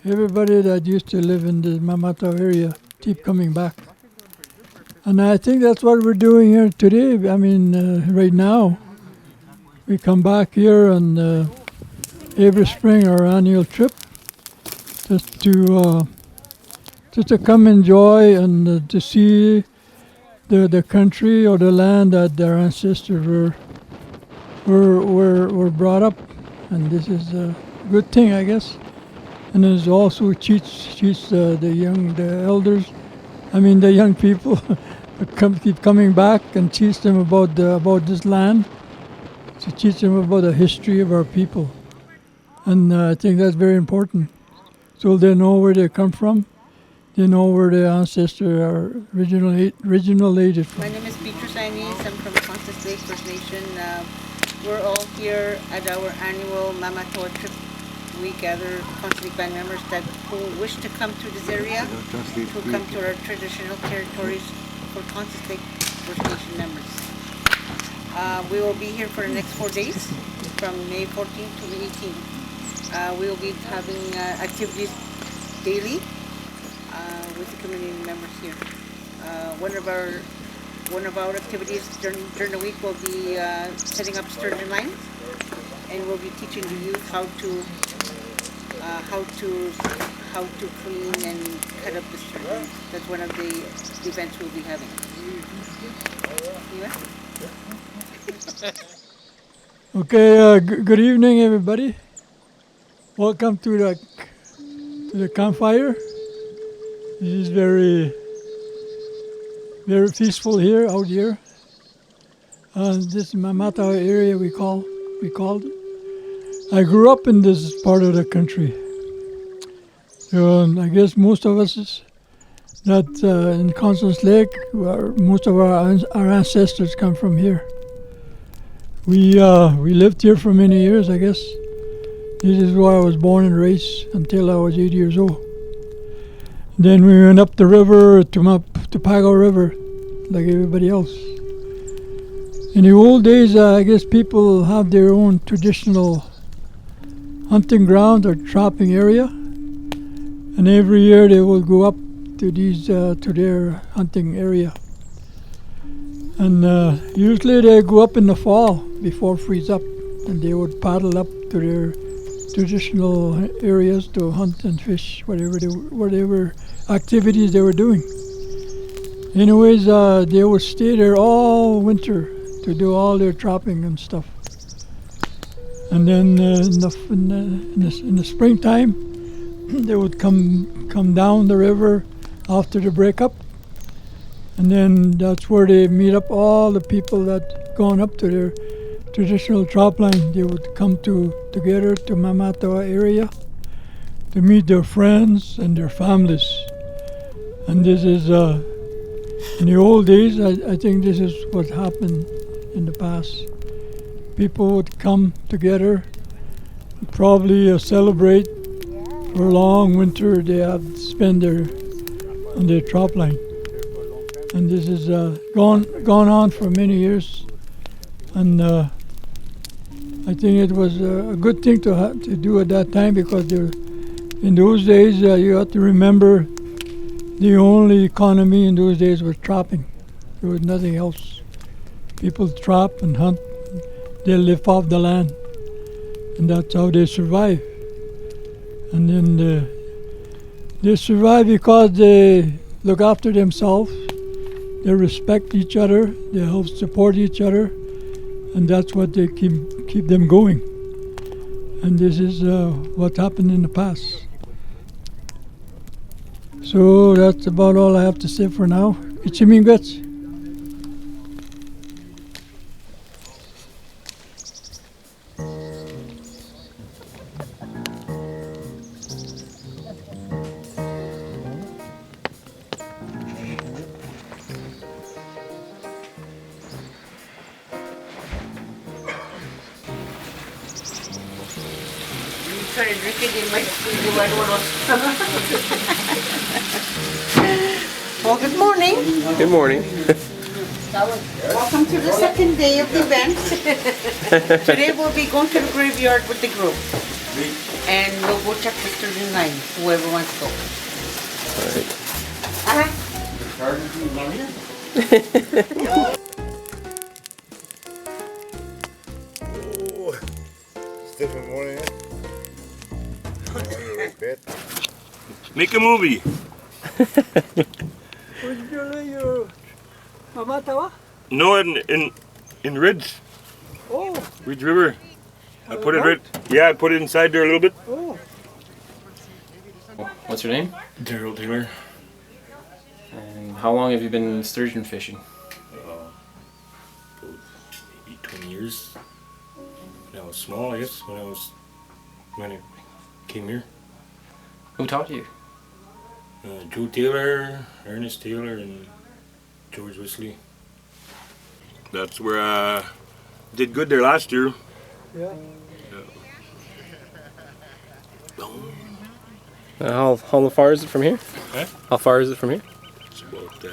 Everybody that used to live in the Mamawatawa area keep coming back. And I think that's what we're doing here today. I mean, right now, we come back here on every spring, our annual trip, just to come enjoy and to see the country or the land that their ancestors were brought up. And this is a good thing, I guess. And it also teach the elders, the young people, keep coming back and teach them about this land, to teach them about the history of our people. And I think that's very important. So they know where they come from, they know where their ancestors are originated from. My name is Beatrice Inez. I'm from Constance Lake First Nation. We're all here at our annual Mamawatawa trip. We gather Constance Lake band members who wish to come to this area, to come to our traditional territories for Constance Lake First Nation members. We will be here for the next 4 days, from May 14th to the 18th. We will be having activities daily with the community members here. One of our activities during the week will be setting up sturgeon lines, and we'll be teaching the youth how to clean and cut up the sturgeon. That's one of the events we'll be having. Okay, good evening, everybody. Welcome to the campfire. This is very peaceful here, out here. This Mamawatawa area we called it. I grew up in this part of the country. So I guess most of us that in Constance Lake, most of our ancestors come from here. We lived here for many years, I guess. This is where I was born and raised until I was 8 years old. Then we went up the river to Pago River, like everybody else. In the old days, I guess people have their own traditional hunting ground or trapping area, and every year they will go up to their hunting area. And usually they go up in the fall before freeze up, and they would paddle up to their traditional areas to hunt and fish, whatever activities they were doing. Anyways, they would stay there all winter to do all their trapping and stuff. And then in the springtime, they would come down the river after the breakup, and then that's where they meet up all the people that gone up to their traditional trap line. They would come together to Mamawatawa area to meet their friends and their families. And this is in the old days. I think this is what happened in the past. People would come together, probably celebrate for a long winter they have spent on their trap line. And this has gone on for many years. And I think it was a good thing to do at that time, because in those days you have to remember the only economy in those days was trapping. There was nothing else. People trap and hunt. They live off the land, and that's how they survive. And then they survive because they look after themselves, they respect each other, they help support each other, and that's what they keep them going. And this is what happened in the past. So that's about all I have to say for now. Ichimingwets. Started drinking in my studio. I don't know. Well, good morning. Good morning. Welcome to the second day of the event. Today we'll be going to the graveyard with the group. And we'll go check the sturgeon line, whoever wants to go. It's different morning, Make a movie. Where'd you lay your Mamawatawa? No, in Ridge. Oh, Ridge River. I put it right. Yeah, I put it inside there a little bit. oh. What's your name? Daryl Taylor. And how long have you been sturgeon fishing? Maybe 20 years. When I was small, I guess. When I came here. Who taught you? Joe Taylor, Ernest Taylor, and George Wesley. That's where I did good there last year. Yeah. How far is it from here? Huh? How far is it from here? It's about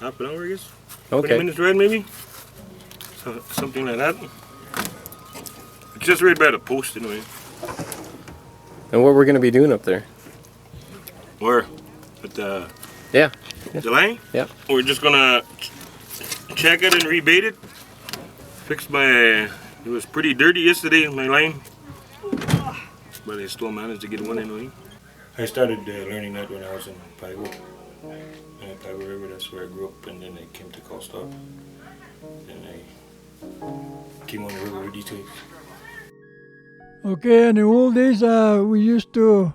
half an hour, I guess. 20 Okay. minutes ride, maybe. Something like that. It's just right by the post, anyway. And what we're gonna be doing up there? Where? At the Yeah. the line? Yeah. We're just gonna check it and rebait it. Fix my. It was pretty dirty yesterday, my line. But I still managed to get one anyway. I started learning that when I was in Paigo. Paigo River, that's where I grew up, and then I came to Costa. And I came on the river with these two. Okay, in the old days, we used to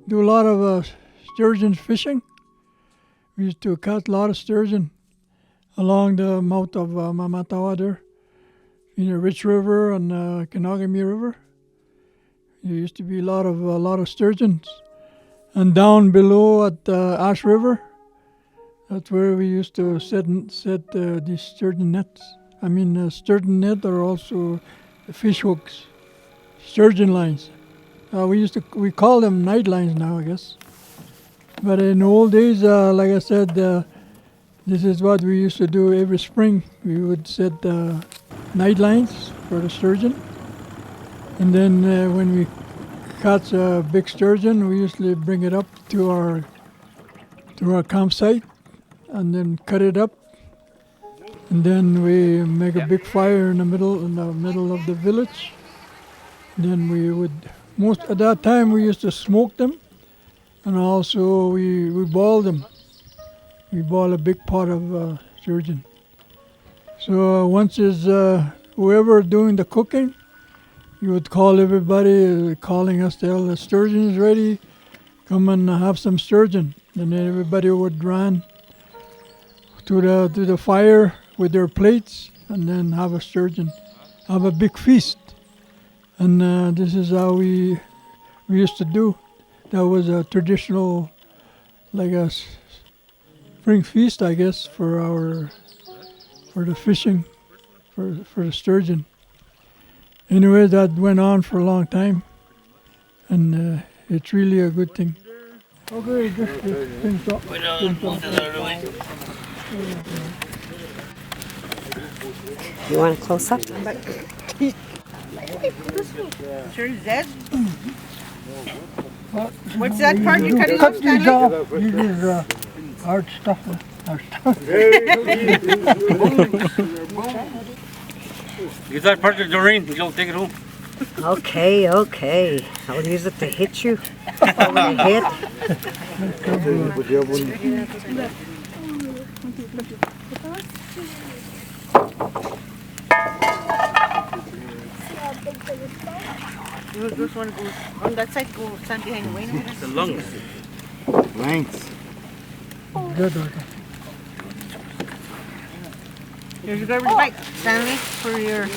do a lot of sturgeon fishing. We used to catch a lot of sturgeon along the mouth of Mamawatawa there, in the Rich River and Kabinagami River. There used to be a lot of sturgeons, and down below at Ash River, that's where we used to set these sturgeon nets. I mean, sturgeon net are also fish hooks, sturgeon lines. We call them night lines now, I guess. But in the old days, like I said, this is what we used to do every spring. We would set night lines for the sturgeon. And then when we catch a big sturgeon, we usually bring it up to our campsite and then cut it up. And then we make a big fire in the middle of the village. Then we would at that time we used to smoke them, and also we boil them. We boil a big pot of sturgeon. So once is whoever doing the cooking, you would call everybody, calling us, tell the sturgeon is ready, come and have some sturgeon. Then everybody would run to the fire with their plates, and then have a sturgeon, have a big feast. And this is how we used to do. That was a traditional, like a spring feast, I guess, for the fishing, for the sturgeon. Anyway, that went on for a long time, and it's really a good thing. Okay, just finish up. You want a close up? Sure is dead. What's that part you're cutting off, Cut these Stanley? off. This is hard stuff. Give that part to Doreen, she'll take it home. Okay. I'll use it to hit you over the head. This one goes on that side, go stand behind the wing. The lungs. Length. Good. Okay. Here's your garbage bag, Stanley, for your.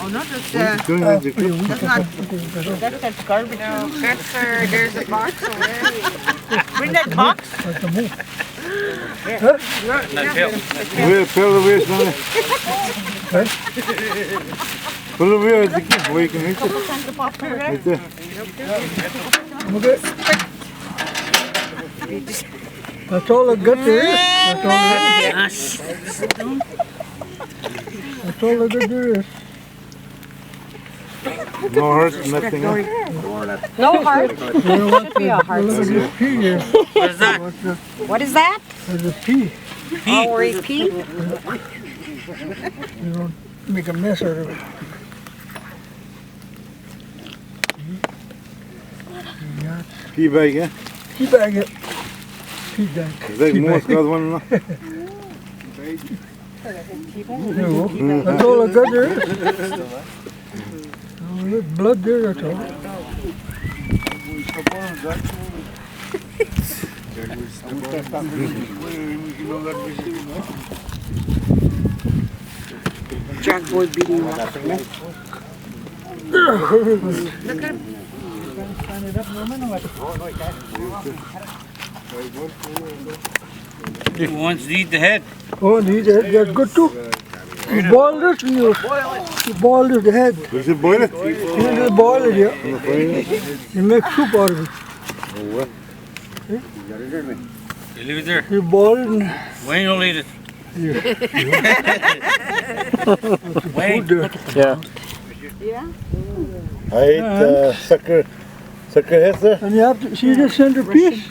Oh no, that's Doing with the that's not. That's garbage. No, there's a box over there. Bring that box. Like the move. Where, pull the waist on it. Pull the waist, the kid, boy, you can reach it. Right there. Okay. That's all the good there is. That's all the good there is. No hurt, nothing. No heart. Should be a heart. Look at this pea here. What is that? What is that? There's a pea. Oh, where he pee? You don't make a mess out of it. Pea bag, yeah? Pea bag it. Pea bag. Is that most got one? No? No, that's all I got there. Oh, there's blood there, that's all. Jack boy beating him up. Who wants to eat the head? Oh, and that's good too. You boil this, you boil this, the head. Does it boil it? You just boil it, yeah. You make soup out of it. You leave it there. You boil it and Wayne, you'll eat it. Wayne. Yeah. I ate sucker head there. And you have to see the centerpiece.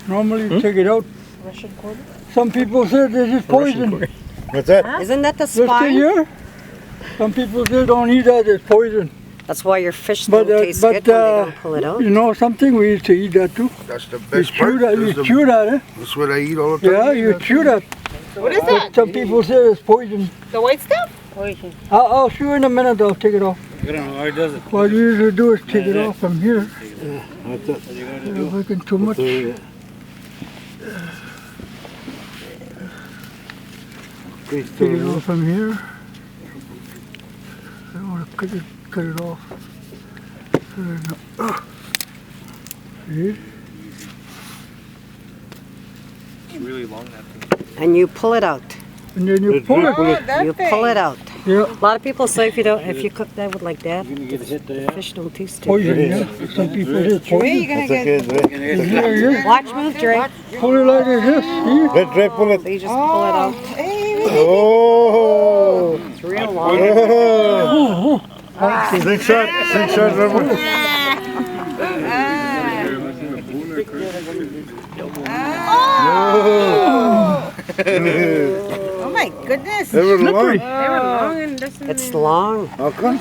Normally you take it out. Some people say this is poison. What's that? Isn't that the Just stay spine? here. Some people say don't eat that, it's poison. That's why your fish But, still tastes good when they don't pull it out. You know something, we used to eat that too. That's the You best part. chew that, eh? That's what I eat all the time. Yeah, you chew that. What is that? Some people say it's poison. The white stuff? I'll show you in a minute, I'll take it off. I don't know how he does it. What you usually do is take it off from here. What's that? You're making too much. Okay, Take it off from here. I don't want to cut it off. See? And you pull it out. And then you pull it. You pull it out. Yeah, A lot of people say if you cook that with like that, the fish don't taste too poison, good. yeah. Some people say it's poison. That's okay, Dre. Here, here. Watch move, Dre. Pull it like this, see? Let Dre pull it. So you just pull it out. Oh! It's real long. Oh! Slingshot, Robert. Oh my goodness. They were long. It's long. How come?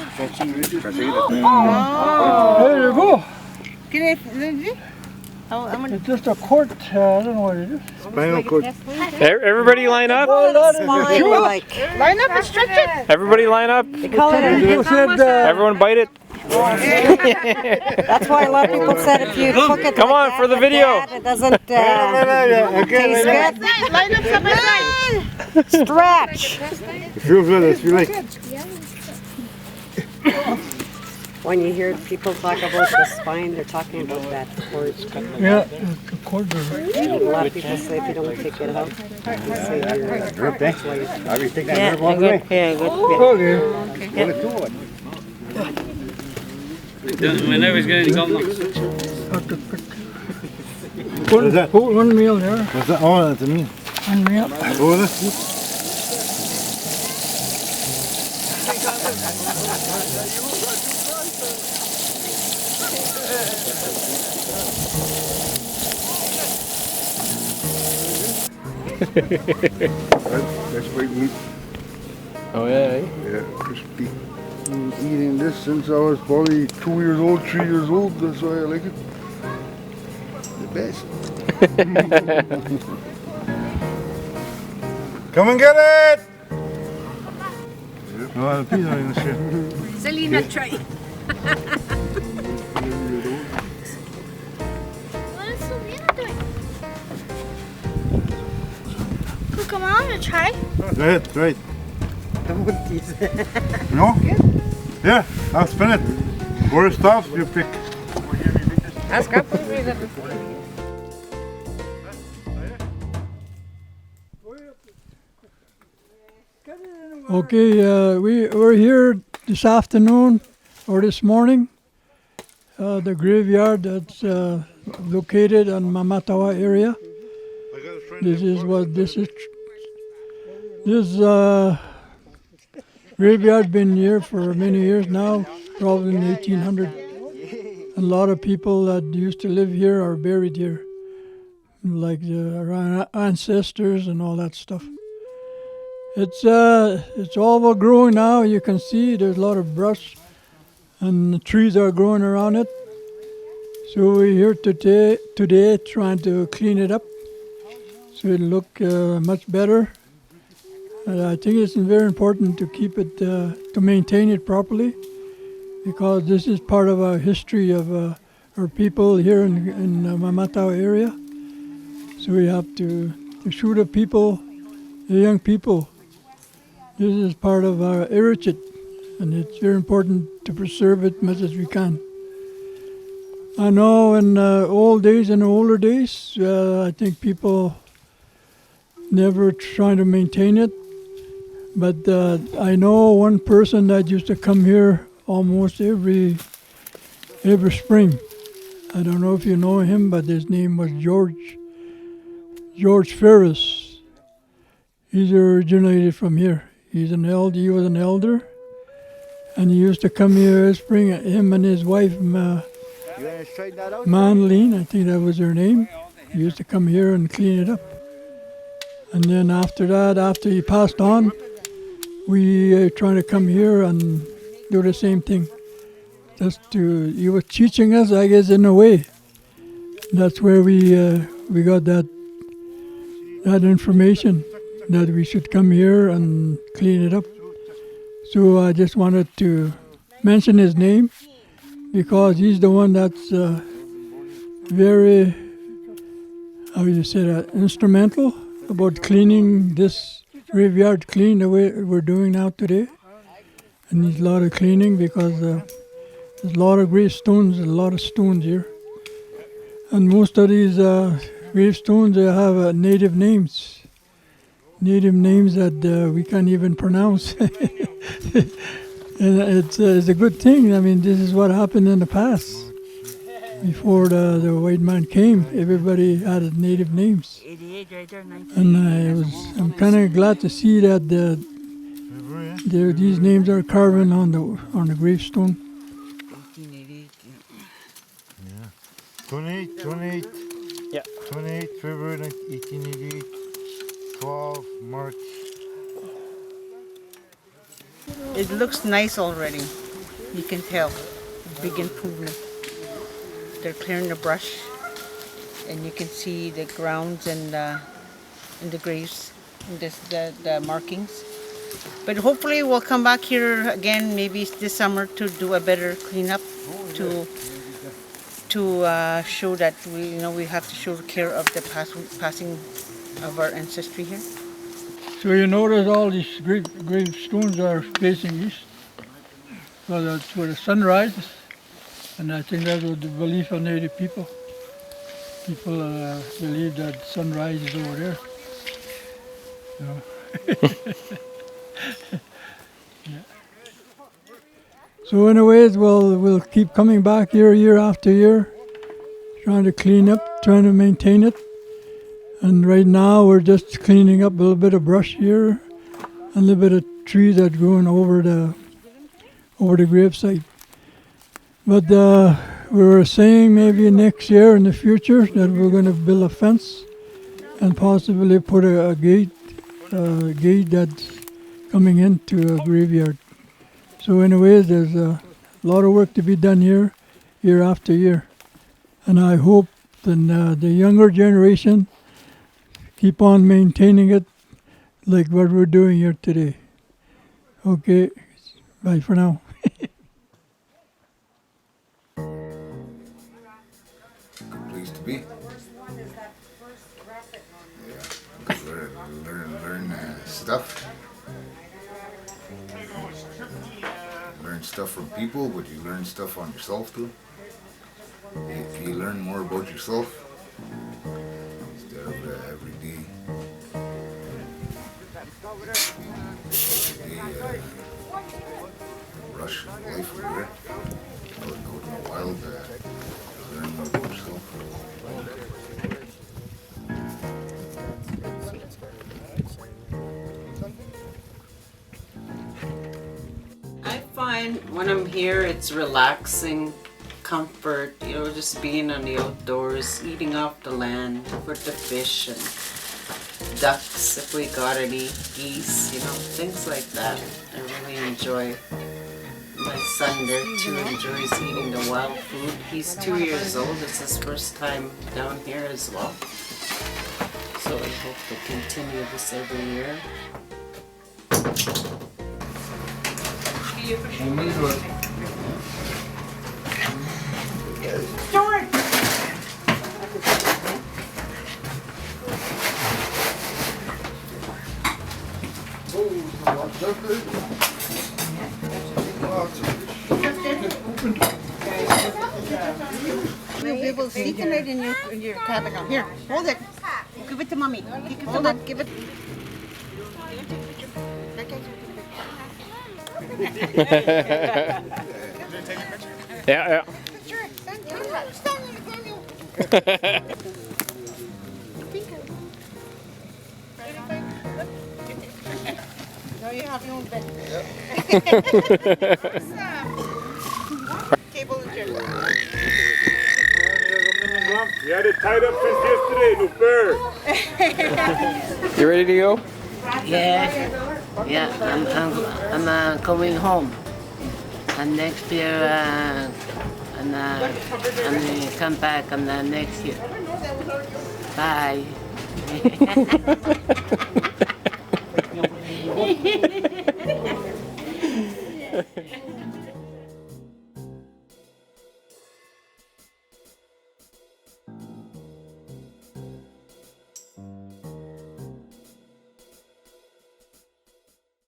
There you go. Can I, I'm gonna, It's just a quart, I don't know what it is. Spinal cord. Everybody line up. Smile like. line up and stretch it. Everybody line up. They call it People said, Everyone bite it. That's why a lot of people said if you cook it Come like on that, for the like video. that, it doesn't taste good. Line up side by side. Stretch. It feels good, I feel like. When you hear people talk about the spine, they're talking about that cord. yeah, it's a quart. A lot of people say if you don't take it out, they say you're that's why you- Okay. Whenever he's getting gone. What is that? One meal there. What's that? Oh, that's a meal. One meal. Oh, that's good. That's white meat. Oh yeah. Yeah, crispy. Been eating this since I was probably 2 years old, 3 years old. That's why I like it. The best. Come and get it! Oh, the peas are in the shit. Selena, try. What is Selena doing? Come on, to try. Right, right. No? Yeah, I'll spin it. Where it stops, you pick. Okay, we're here this afternoon or this morning. The graveyard that's located on Mamawatawa area. This is what this is. This graveyard been here for many years now, probably in 1800. A lot of people that used to live here are buried here, like our ancestors and all that stuff. It's all growing now. You can see there's a lot of brush, and the trees are growing around it. So we're here today trying to clean it up so it'll look much better. I think it's very important to keep it, to maintain it properly, because this is part of our history of our people here in the Mamawatawa area. So we have to show the people, the young people, this is part of our heritage, and it's very important to preserve it as much as we can. I know in older days, I think people never trying to maintain it. But I know one person that used to come here almost every spring. I don't know if you know him, but his name was George Ferris. He's originated from here. He was an elder, and he used to come here every spring. Him and his wife, Manleen, I think that was her name. He used to come here and clean it up. And then after that, after he passed on, we trying to come here and do the same thing. He was teaching us, I guess, in a way. That's where we got that information that we should come here and clean it up. So I just wanted to mention his name because he's the one that's very, how do you say that, instrumental about cleaning this graveyard clean the way we're doing now today. And needs a lot of cleaning because there's a lot of gravestones, a lot of stones here. And most of these gravestones, they have native names that we can't even pronounce. And it's a good thing. I mean, this is what happened in the past. Before the white man came, everybody had native names. And I'm kind of glad to see that these names are carved on the gravestone. 28. Yeah. 28 February 1888, 12 March. It looks nice already. You can tell. Big improvement. They're clearing the brush, and you can see the grounds and the graves, and the markings. But hopefully we'll come back here again, maybe this summer, to do a better cleanup, to show that we have to show care of the passing of our ancestry here. So you notice all these gravestones are facing east. So that's where the sun rises. And I think that was the belief of Native people. People believe that sunrise is over there. Yeah. So anyways, we'll keep coming back here year after year, trying to clean up, trying to maintain it. And right now we're just cleaning up a little bit of brush here, and a little bit of trees that growing over the gravesite. But we were saying maybe next year in the future that we're going to build a fence and possibly put a gate that's coming into a graveyard. So anyways, there's a lot of work to be done here, year after year. And I hope that the younger generation keep on maintaining it like what we're doing here today. Okay, bye for now. Place to be. Yeah, learn stuff. Learn stuff from people, but you learn stuff on yourself too. If you learn more about yourself instead of every day rush of life over there. Out in the wild, learn more about yourself. I find When I'm here, it's relaxing, comfort, you know, just being on the outdoors, eating off the land with the fish and ducks if we got any, geese, you know, things like that. I really enjoy. My son there too enjoys eating the wild food. He's 2 years old. It's his first time down here as well. So I hope to continue this every year. You'll be able to stick it right in your Kabinagami. Here, hold it. Give it to mommy. Hold it. Give it. Yeah. No, you have your own bed. Table and chair. You had it tied up since yesterday, Luper. You ready to go? Yeah, I'm going home, and next year, and I'm come back, and next year. Bye.